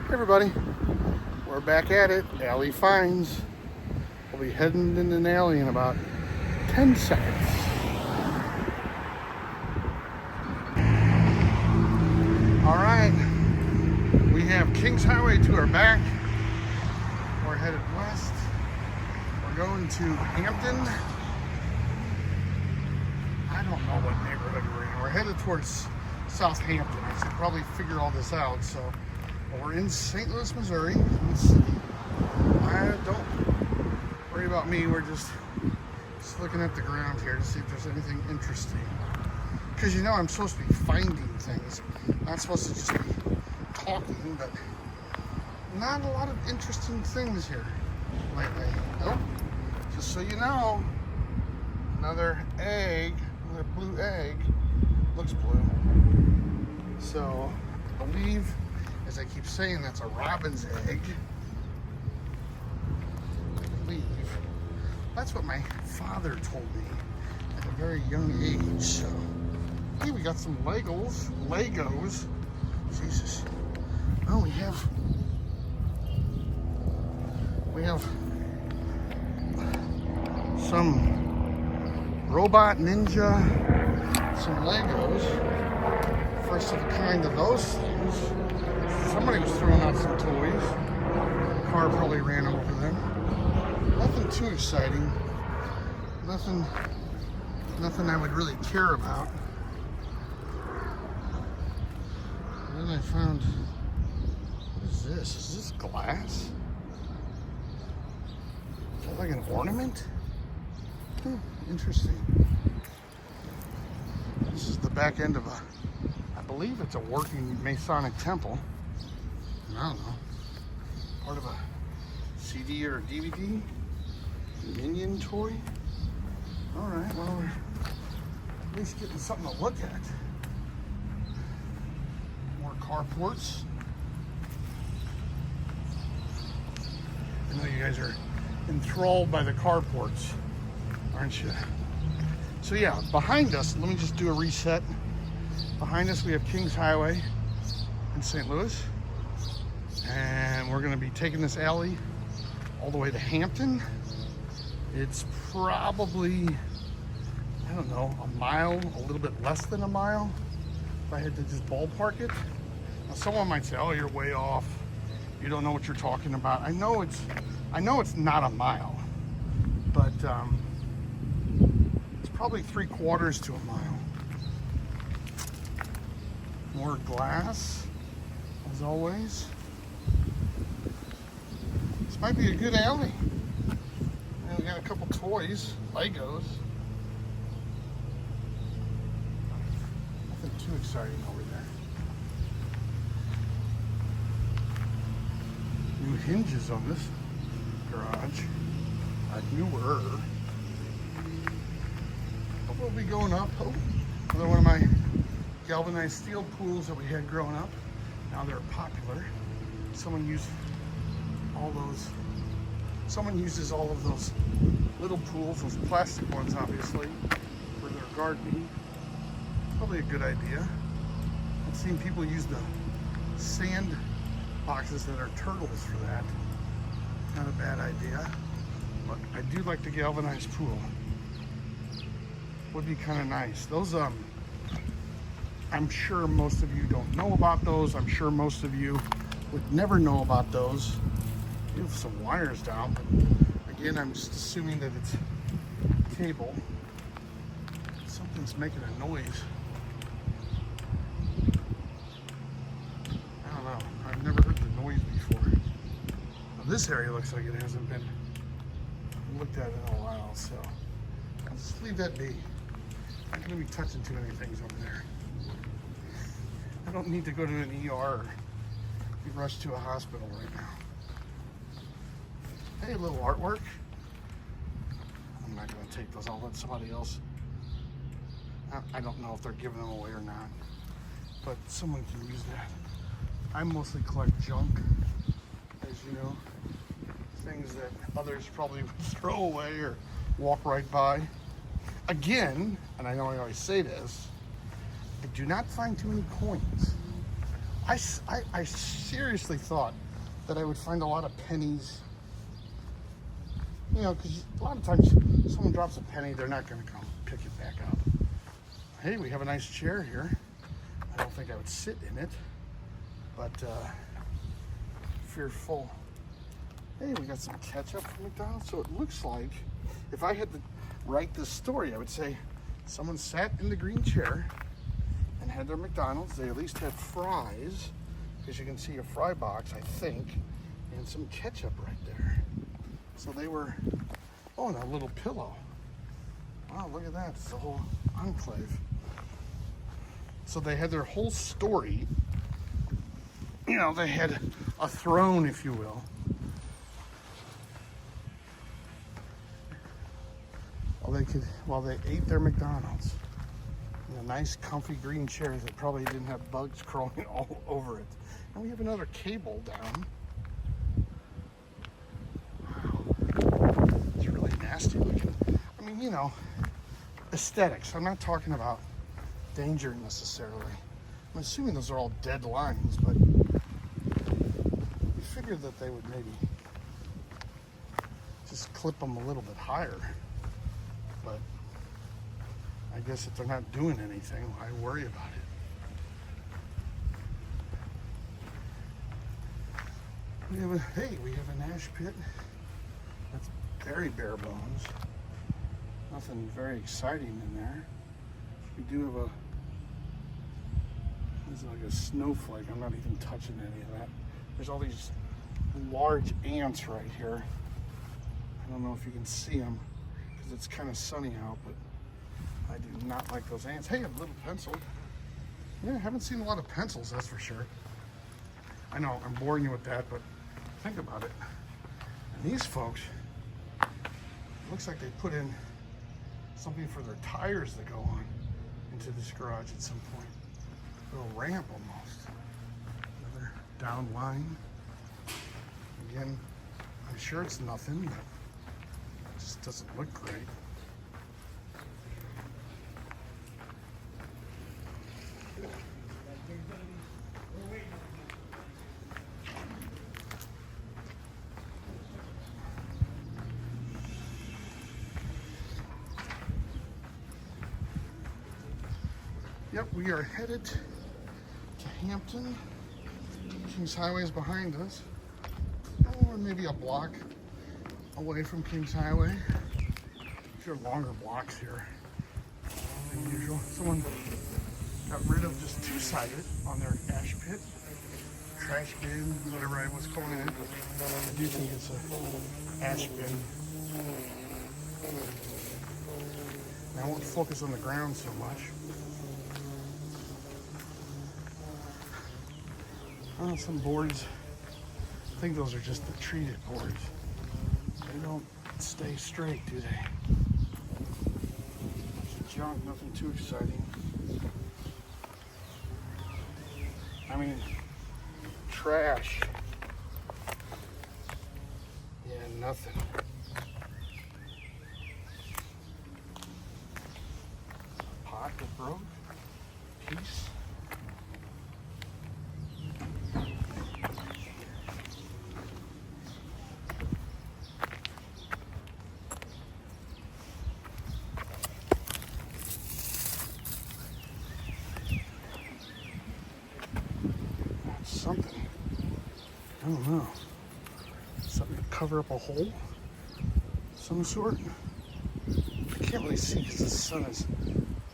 Hey everybody, we're back at it. Alley finds. We'll be heading in an alley in about 10 seconds. All right, we have Kings Highway to our back. We're headed west. We're going to Hampton. I don't know what neighborhood we're in. We're headed towards Southampton. I should probably figure all this out. So we're in St. Louis, Missouri. Don't worry about me. We're just looking at the ground here to see if there's anything interesting. Because I'm supposed to be finding things. Not supposed to just be talking, but not a lot of interesting things here lately. Nope. Just so you know, another egg, another blue egg, looks blue. So I believe, as I keep saying, that's a robin's egg. I believe. That's what my father told me at a very young age. So, hey, we got some Legos. Jesus. Oh, we have some Robot Ninja, some Legos. First of a kind of those things. Somebody was throwing out some toys. The car probably ran over them. Nothing too exciting. Nothing I would really care about. And then I found, what is this? Is this glass? Is that like an ornament? Interesting. This is the back end of I believe it's a working Masonic temple. I don't know. Part of a CD or a DVD? Minion toy? Alright, well, we're at least getting something to look at. More carports. I know you guys are enthralled by the carports, aren't you? So yeah, behind us, let me just do a reset. Behind us we have Kings Highway in St. Louis. And we're gonna be taking this alley all the way to Hampton. It's probably, I don't know, a mile, a little bit less than a mile, if I had to just ballpark it. Now someone might say, oh, you're way off. You don't know what you're talking about. I know it's not a mile, but it's probably 3/4 to a mile. More glass, as always. This might be a good alley. And we got a couple toys, Legos. Nothing too exciting over there. New hinges on this garage. Newer. But we'll be going up. Oh, another one of my galvanized steel pools that we had growing up. Now they're popular. Someone uses all of those little pools, those plastic ones obviously, for their gardening. Probably a good idea. I've seen people use the sand boxes that are turtles for that. Not a bad idea. But I do like the galvanized pool. Would be kind of nice. Those, I'm sure most of you don't know about those. I'm sure most of you would never know about those. You have some wires down, but again, I'm just assuming that it's cable. Something's making a noise. I don't know. I've never heard the noise before. Now, this area looks like it hasn't been looked at in a while, so I'll just leave that be. I'm not going to be touching too many things over there. I don't need to go to an ER or be rushed to a hospital right now. Hey, a little artwork. I'm not going to take those. I'll let somebody else. I don't know if they're giving them away or not, but someone can use that. I mostly collect junk, as you know, things that others probably would throw away or walk right by. Again, and I know I always say this, I do not find too many coins. I seriously thought that I would find a lot of pennies. You know, because a lot of times someone drops a penny, they're not going to come pick it back up. Hey, we have a nice chair here. I don't think I would sit in it, but fearful. Hey, we got some ketchup from McDonald's. So it looks like, if I had to write this story, I would say someone sat in the green chair and had their McDonald's. They at least had fries, because you can see a fry box, I think, and some ketchup right there. So they were, oh, and a little pillow. Wow, look at that. It's the whole enclave. So they had their whole story. You know, they had a throne, if you will. While they ate their McDonald's in a nice, comfy green chair that probably didn't have bugs crawling all over it. And we have another cable down. It's really nasty looking. I mean, you know, aesthetics. I'm not talking about danger necessarily. I'm assuming those are all dead lines, but we figured that they would maybe just clip them a little bit higher. But I guess if they're not doing anything, why worry about it? We have an ash pit. That's very bare bones. Nothing very exciting in there. We do have this is like a snowflake. I'm not even touching any of that. There's all these large ants right here. I don't know if you can see them because it's kind of sunny out, but I do not like those ants. Hey, a little pencil. Yeah, I haven't seen a lot of pencils, that's for sure. I know I'm boring you with that, but think about it. And these folks, it looks like they put in something for their tires that go on into this garage at some point. A little ramp almost. Another down line. Again, I'm sure it's nothing, but it just doesn't look great. Yep, we are headed to Hampton. Kings Highway is behind us. Or maybe a block away from Kings Highway. These are longer blocks here than usual. Someone got rid of just two-sided on their ash pit. Trash bin, whatever I was calling it. I do think it's a ash bin. And I won't focus on the ground so much. Oh, some boards, I think those are just the treated boards. They don't stay straight, do they? It's junk, nothing too exciting. I mean, trash. Yeah, nothing. Pot that broke. Piece. Something. I don't know. Something to cover up a hole? Some sort? I can't really see because the sun is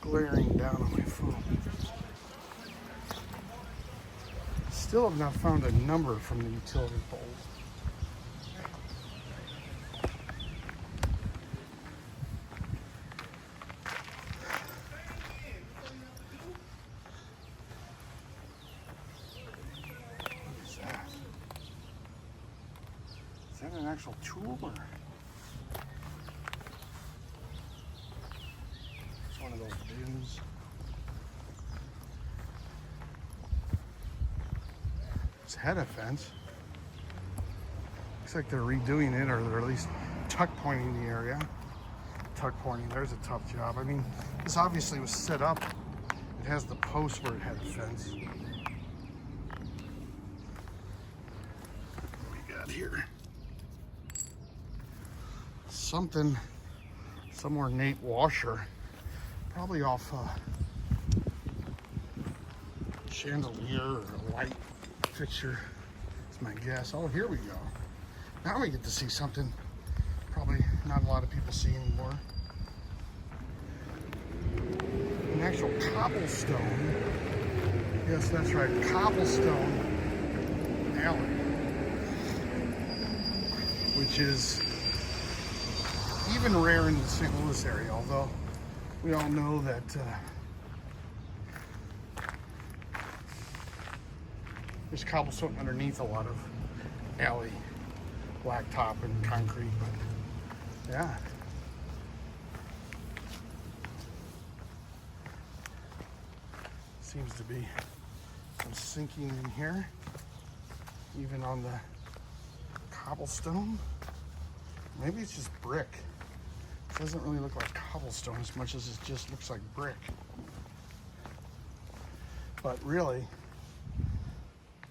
glaring down on my phone. Still have not found a number from the utility poles. Is that an actual tool or? It's one of those bins. It's had a fence. Looks like they're redoing it, or they're at least tuck pointing the area. Tuck pointing, there's a tough job. I mean, this obviously was set up. It has the post where it had a fence. at here? Something, some ornate washer, probably off a chandelier or a light fixture. That's my guess. Oh, here we go. Now we get to see something probably not a lot of people see anymore. An actual cobblestone. Yes, that's right, cobblestone alley, which is even rare in the St. Louis area, although we all know that there's cobblestone underneath a lot of alley blacktop and concrete, but yeah. Seems to be some sinking in here, even on the cobblestone. Maybe it's just brick. It doesn't really look like cobblestone as much as it just looks like brick. But really,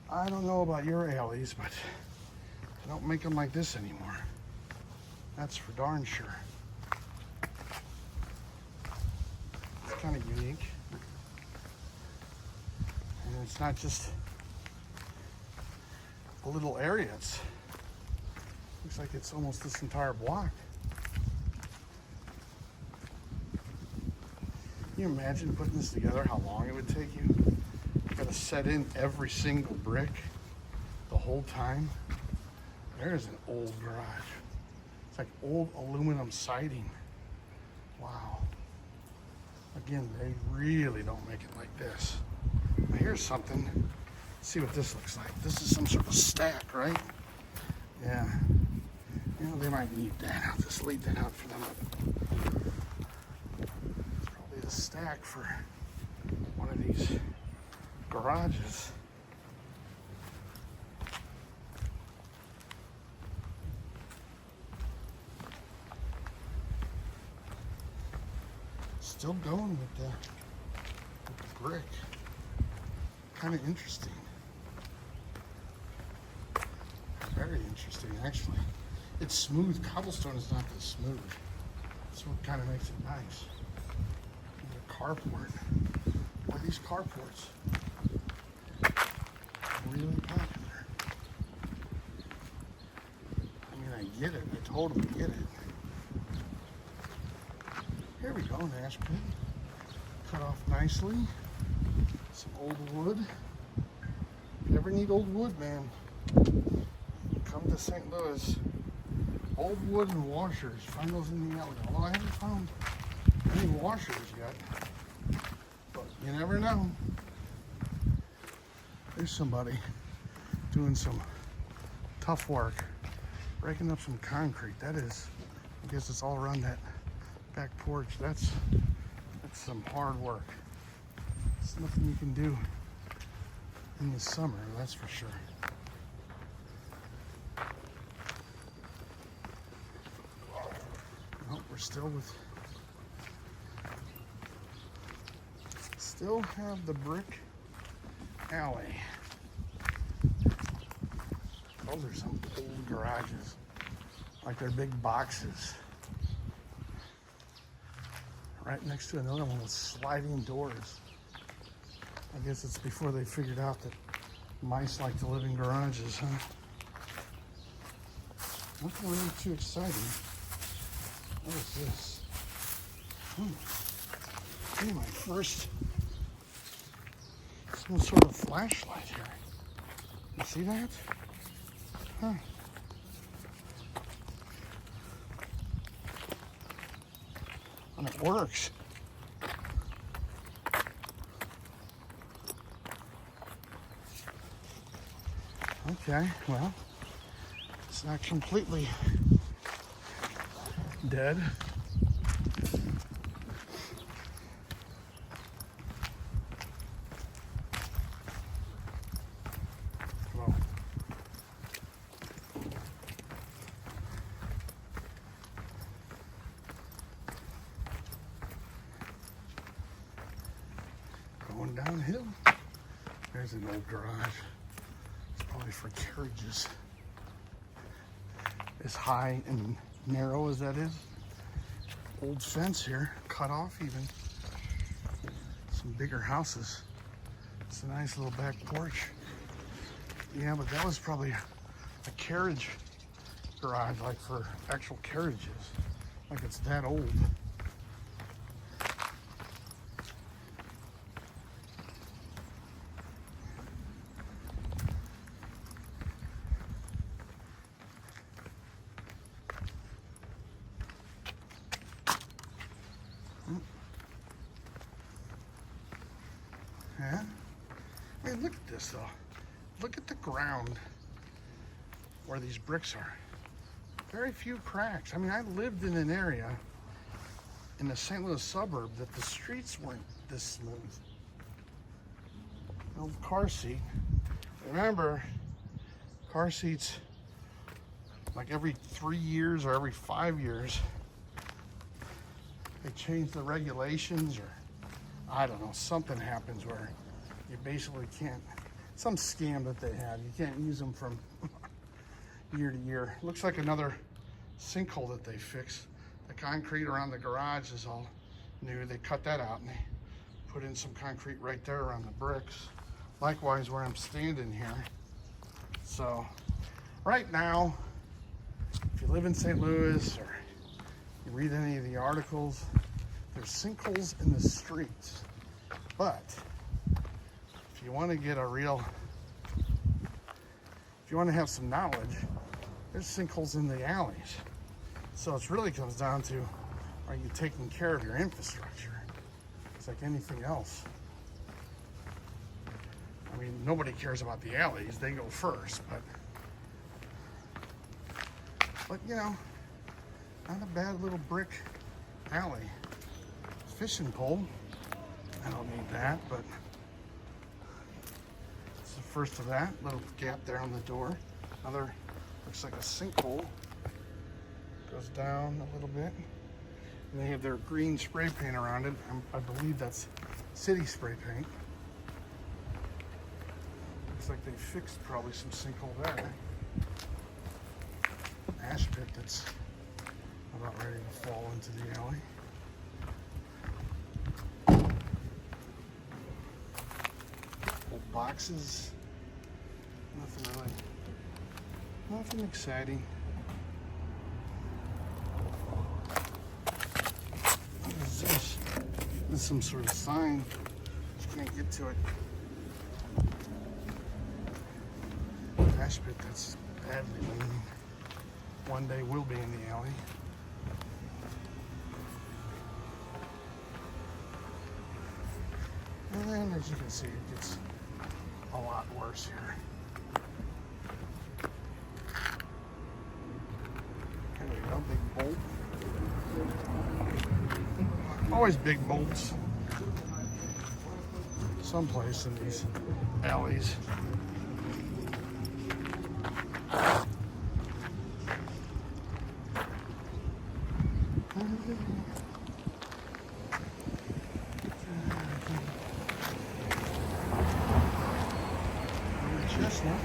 I don't know about your alleys, but they don't make them like this anymore. That's for darn sure. It's kind of unique. And it's not just a little area. It's looks like it's almost this entire block. Can you imagine putting this together, how long it would take you? You gotta set in every single brick the whole time. There's an old garage. It's like old aluminum siding. Wow. Again, they really don't make it like this. Now here's something. Let's see what this looks like. This is some sort of stack, right? Yeah. You know, they might need that. I'll just leave that out for them. It's probably a stack for one of these garages. Still going with the brick. Kind of interesting. Very interesting, actually. It's smooth. Cobblestone is not this smooth. That's what kind of makes it nice. The carport. Why are these carports really popular? I mean, I get it. I totally get it. Here we go, an ash pit. Cut off nicely. Some old wood. If you ever need old wood, man, come to St. Louis. Old wood and washers. Find those in the alley. Although I haven't found any washers yet. But you never know. There's somebody doing some tough work. Breaking up some concrete. That is, I guess it's all around that back porch. That's some hard work. It's nothing you can do in the summer, that's for sure. Well, we're still have the brick alley. Those are some old garages, like they're big boxes. Right next to another one with sliding doors. I guess it's before they figured out that mice like to live in garages, huh? Nothing really too exciting. What is this? Hey, my first, some sort of flashlight here. You see that? Huh. And it works. Okay, well, it's not completely dead. Well, going downhill. There's an old garage. It's probably for carriages. as high and narrow as that is. Old fence here, cut off even. Some bigger houses. It's a nice little back porch. Yeah, but that was probably a carriage garage, like for actual carriages. Like it's that old. Yeah. Hey, look at this though. Look at the ground where these bricks are. Very few cracks. I mean, I lived in an area in the St. Louis suburb that the streets weren't this smooth. Old car seat. Remember, car seats, like every 3 years or every 5 years, they change the regulations, or I don't know, something happens where you basically can't, some scam that they have, you can't use them from year to year. Looks like another sinkhole that they fixed. The concrete around the garage is all new. They cut that out and they put in some concrete right there around the bricks. Likewise where I'm standing here. So right now, if you live in St. Louis or you read any of the articles, there's sinkholes in the streets. But if you want to get a real, if you want to have some knowledge, there's sinkholes in the alleys. So it really comes down to, are you taking care of your infrastructure? It's like anything else. I mean, nobody cares about the alleys, they go first, but you know, not a bad little brick alley. Fishing pole, I don't need that, but it's the first of that. Little gap there on the door. Another, looks like a sinkhole. Goes down a little bit. And they have their green spray paint around it. I believe that's city spray paint. Looks like they fixed probably some sinkhole there. Ash pit that's about ready to fall into the alley. Old boxes. Nothing exciting. What is this? This is some sort of sign. Just can't get to it. Ash pit that's badly leaning. One day will be in the alley. And then, as you can see, it gets a lot worse here. There we go, big bolt. Always big bolts. Someplace in these alleys. Chestnut,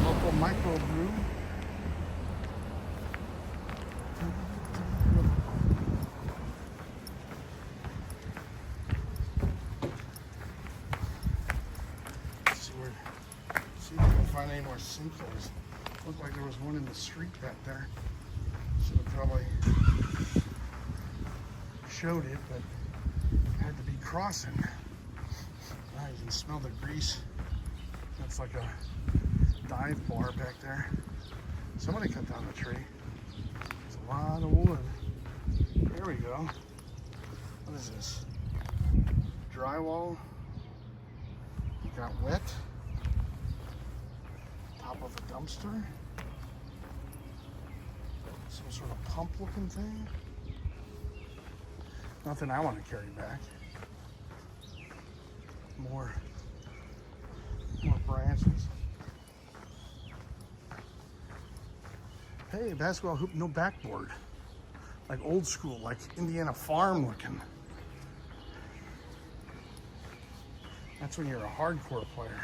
local microbrew. See if we can find any more sinkholes. Looked like there was one in the street back there. Should have probably showed it, but had to be crossing. Now you can smell the grease. That's like a dive bar back there. Somebody cut down the tree. There's a lot of wood. Here we go. What is this? Drywall. You got wet. Top of a dumpster. Some sort of pump looking thing. Nothing I want to carry back. More branches. Hey, basketball hoop, no backboard. Like old school, like Indiana farm looking. That's when you're a hardcore player.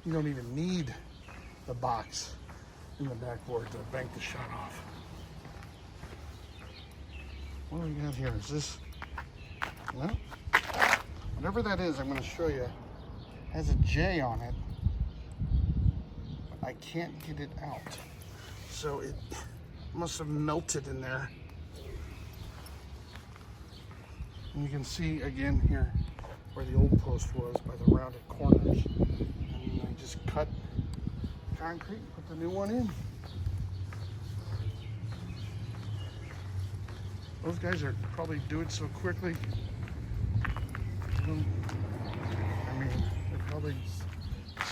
You don't even need the box in the backboard to bank the shot off. What do we got here? Is this, well, whatever that is, I'm going to show you, has a J on it, but I can't get it out. So it must have melted in there. And you can see again here where the old post was by the rounded corners. And I just cut concrete, put the new one in. Those guys are probably do it so quickly. I mean, they're probably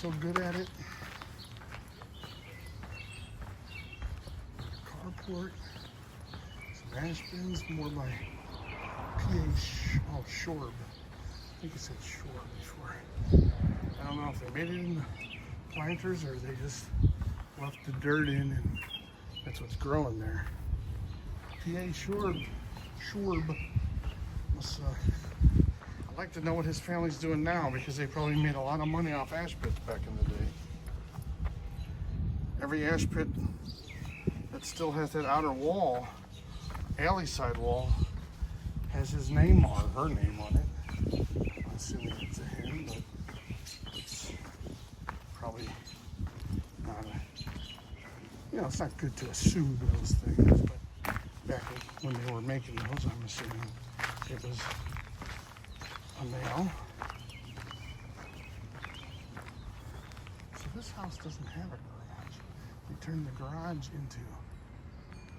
so good at it. Carport, some ash bins, more by Shorb. I think it said Shorb before. I don't know if they made it in the planters or they just left the dirt in and that's what's growing there. Shorb. I'd like to know what his family's doing now because they probably made a lot of money off ash pits back in the day. Every ash pit that still has that outer wall, alley side wall, has his name or her name on it. I'm assuming it's a him, but it's probably not a, it's not good to assume those things, but back when they were making those, I'm assuming it was a male. So this house doesn't have a garage. We turned the garage into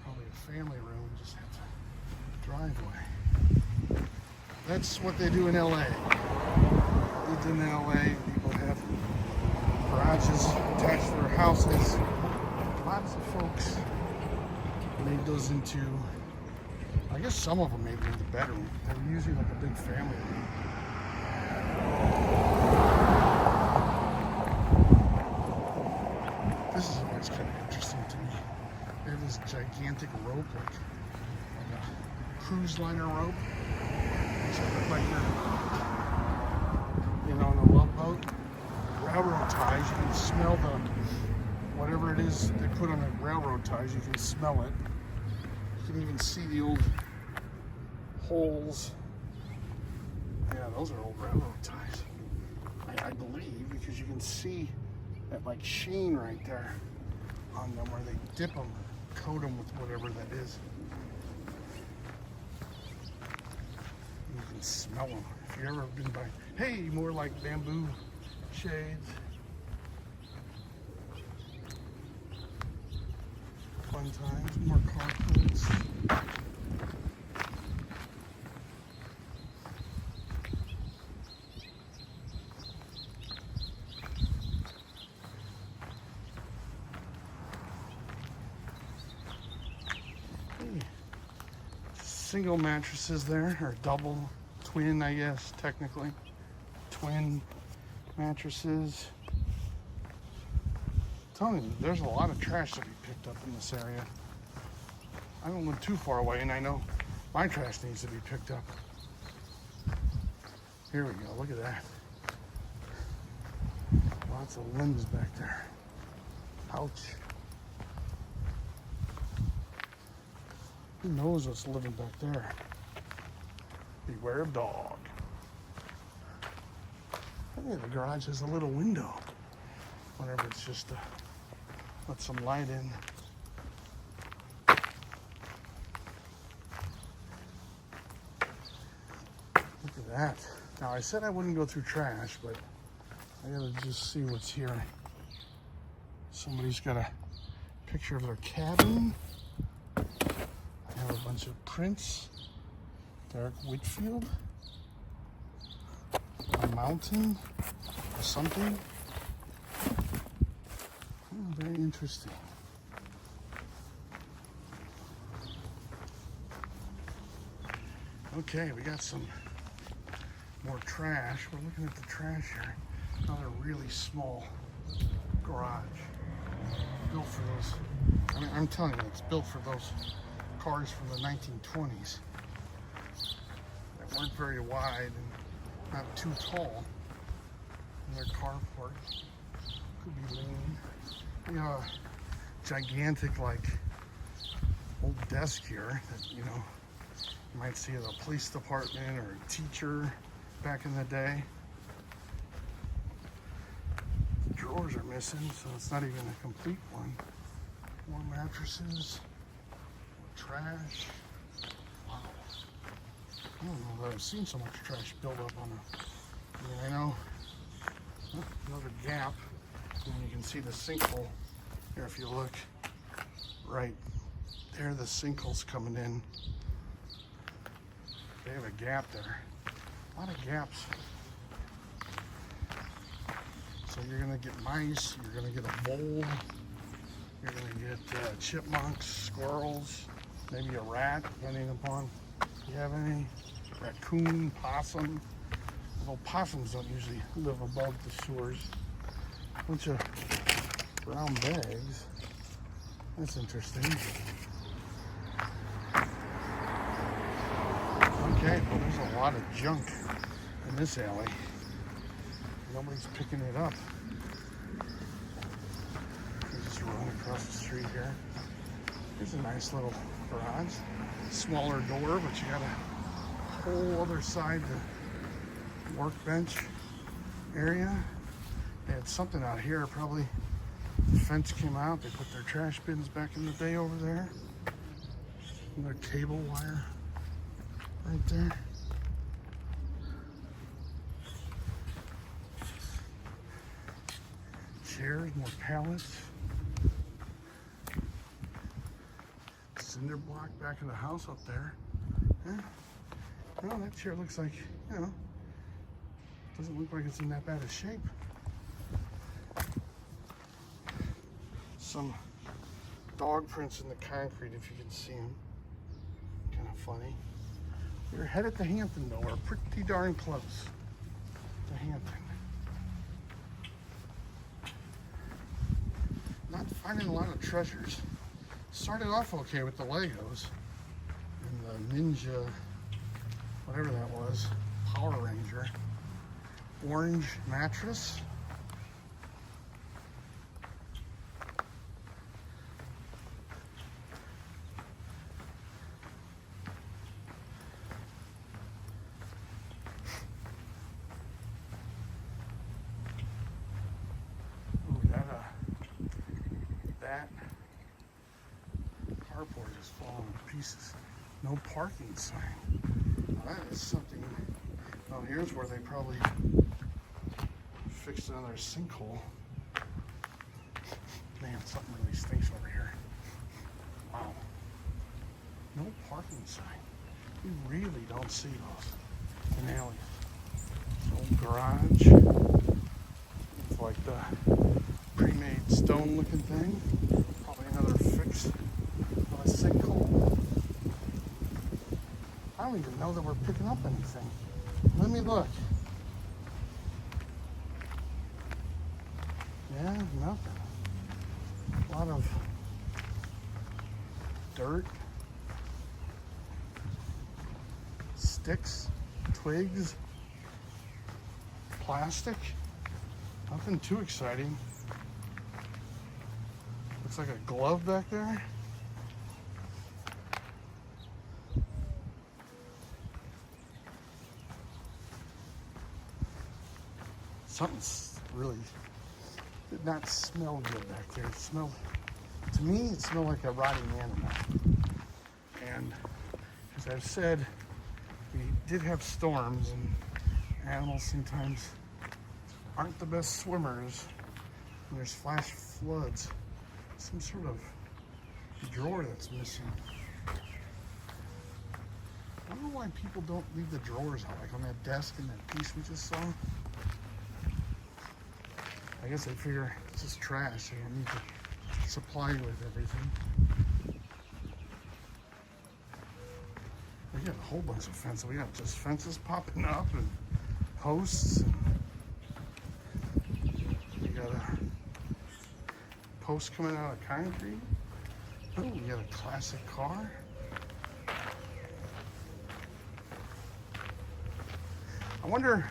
probably a family room, just have a driveway. That's what they do in LA. Lived in LA, people have garages attached to their houses. Lots of folks made those into, I guess some of them made them into bedroom. They're usually like a big family room. This is always kind of interesting to me. They have this gigantic rope, like a cruise liner rope. So it looks like you're, on a love boat. Railroad ties, you can smell the, whatever it is they put on the railroad ties, you can smell it. You can even see the old holes. Yeah, those are old railroad ties. I believe, because you can see that like sheen right there on them where they dip them, coat them with whatever that is. You can smell them. If you've ever been by, hey, more like bamboo shades. Fun times, more carports. Single mattresses there, or double, twin, I guess, technically. Twin mattresses. I'm telling you, there's a lot of trash to be picked up in this area. I don't live too far away, and I know my trash needs to be picked up. Here we go, look at that. Lots of limbs back there. Ouch. Who knows what's living back there? Beware of dog. I think the garage has a little window. Whenever it's just to let some light in. Look at that. Now I said I wouldn't go through trash, but I gotta just see what's here. Somebody's got a picture of their cabin. I have a bunch of prints. Derek Whitfield. A mountain or something. Oh, very interesting. Okay, we got some more trash. We're looking at the trash here. Another really small garage. Built for those, I'm telling you, it's built for those cars from the 1920s that weren't very wide and not too tall. And their carport could be lean. gigantic, like, old desk here that, you know, you might see at a police department or a teacher back in the day. The drawers are missing, so it's not even a complete one. More mattresses, more trash. Wow. I don't know that I've seen so much trash build up on a, I mean, I know, oh, another gap, and you can see the sinkhole here if you look right there, the sinkhole's coming in. They have a gap there, a lot of gaps. So you're gonna get mice, you're gonna get a vole, you're gonna get chipmunks, squirrels, maybe a rat, depending upon if you have any, raccoon, possum. Although possums don't usually live above the sewers. A bunch of brown bags. That's interesting. Okay, well, there's a lot of junk in this alley. Nobody's picking it up. You just run across the street here. Here's a nice little garage. Smaller door, but you got a whole other side to workbench area. They had something out here, probably the fence came out. They put their trash bins back in the day over there. Another cable wire right there. Chairs, more pallets. Cinder block back in the house up there. Yeah. Well, that chair looks like, you know, doesn't look like it's in that bad a shape. Some dog prints in the concrete, if you can see them. Kind of funny. We're headed to Hampton, though. We're pretty darn close to Hampton. Not finding a lot of treasures. Started off okay with the Legos and the Ninja, whatever that was, Power Ranger. Orange mattress. That carport is falling to pieces. No parking sign. That is something. Oh, here's where they probably fixed another sinkhole. Man, something really stinks over here. Wow. No parking sign. You really don't see those in alleys. Old garage. It's like the pre-made stone looking thing. Probably another fix of a sinkhole. I don't even know that we're picking up anything. Let me look. Yeah, nothing. A lot of dirt, sticks, twigs, plastic. Nothing too exciting. Looks like a glove back there. Something's really did not smell good back there. It smelled, to me, it smelled like a rotting animal. And as I've said, we did have storms, and animals sometimes aren't the best swimmers when there's flash floods. Some sort of drawer that's missing. I don't know why people don't leave the drawers out, like on that desk in that piece we just saw. I guess they figure it's just trash. They don't need to supply you with everything. We got a whole bunch of fences. We got just fences popping up and posts. And we got a post coming out of concrete. Oh, we got a classic car. I wonder,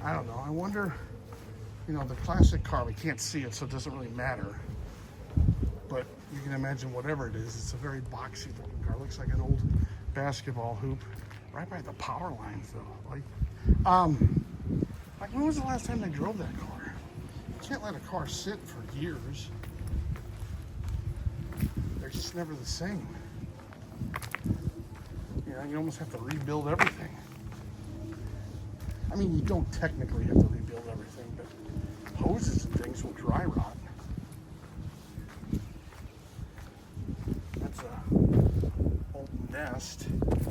I don't know, I wonder, you know, the classic car, we can't see it, so it doesn't really matter. but you can imagine whatever it is, it's a very boxy looking car. It looks like an old basketball hoop, right by the power lines though. Like when was the last time they drove that car? You can't let a car sit for years. They're just never the same. You know, you almost have to rebuild everything. I mean, you don't technically have to rebuild everything, but hoses and things will dry rot. That's a old nest,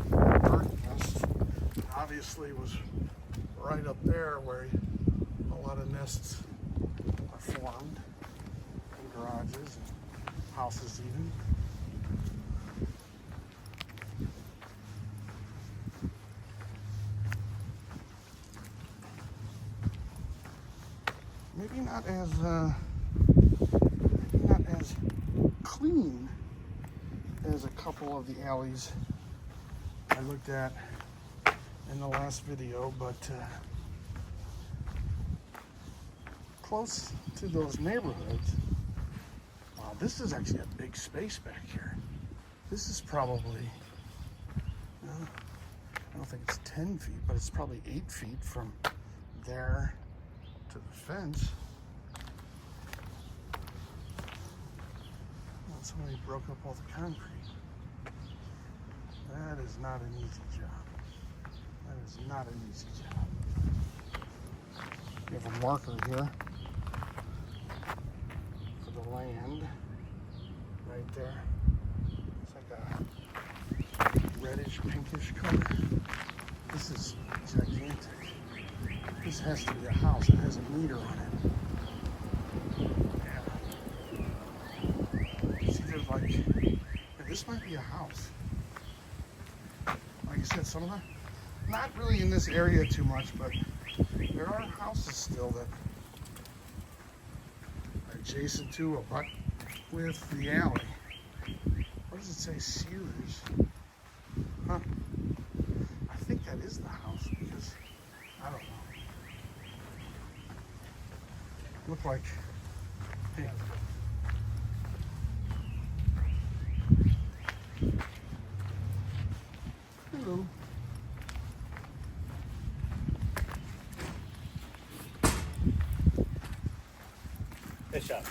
bird nest. Obviously was right up there where a lot of nests are formed, in garages and houses even. Maybe not as clean as a couple of the alleys I looked at in the last video, but close to those neighborhoods. Wow, this is actually a big space back here. This is probably, I don't think it's 10 feet, but it's probably 8 feet from there to the fence. Well, somebody broke up all the concrete. That is not an easy job. That is not an easy job. You have a marker here for the land right there. It's like a reddish, pinkish color. This is gigantic. This has to be a house. It has a meter on it. Yeah. See, there's like, this might be a house. Like I said, some of them, not really in this area too much, but there are houses still that are adjacent to or but with the alley. What does it say? Sears? Huh? I think that is the house because I don't know. Look like, hey. Hello. Fish up.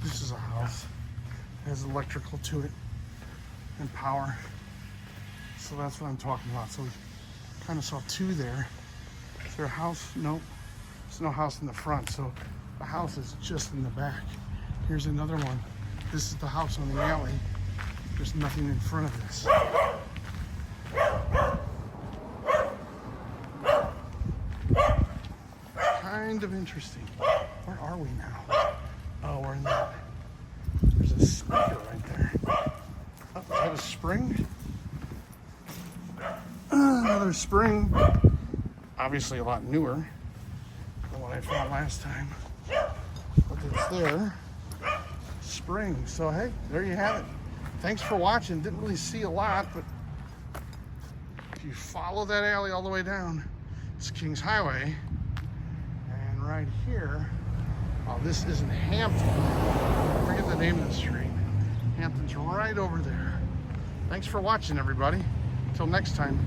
This is a house. It has electrical to it and power. So that's what I'm talking about. So we kind of saw two there. Is there a house? Nope. There's no house in the front. So the house is just in the back. Here's another one. This is the house on the alley. There's nothing in front of this. Kind of interesting. Where are we now? Oh, we're in that. There's a speaker right there. Oh, is that a spring? Another spring. Obviously a lot newer than what I found last time. But it's there. Spring. So hey, there you have it. Thanks for watching. Didn't really see a lot, but if you follow that alley all the way down, it's Kings Highway. And right here, oh, this isn't Hampton. I forget the name of the street. Hampton's right over there. Thanks for watching, everybody. Until next time.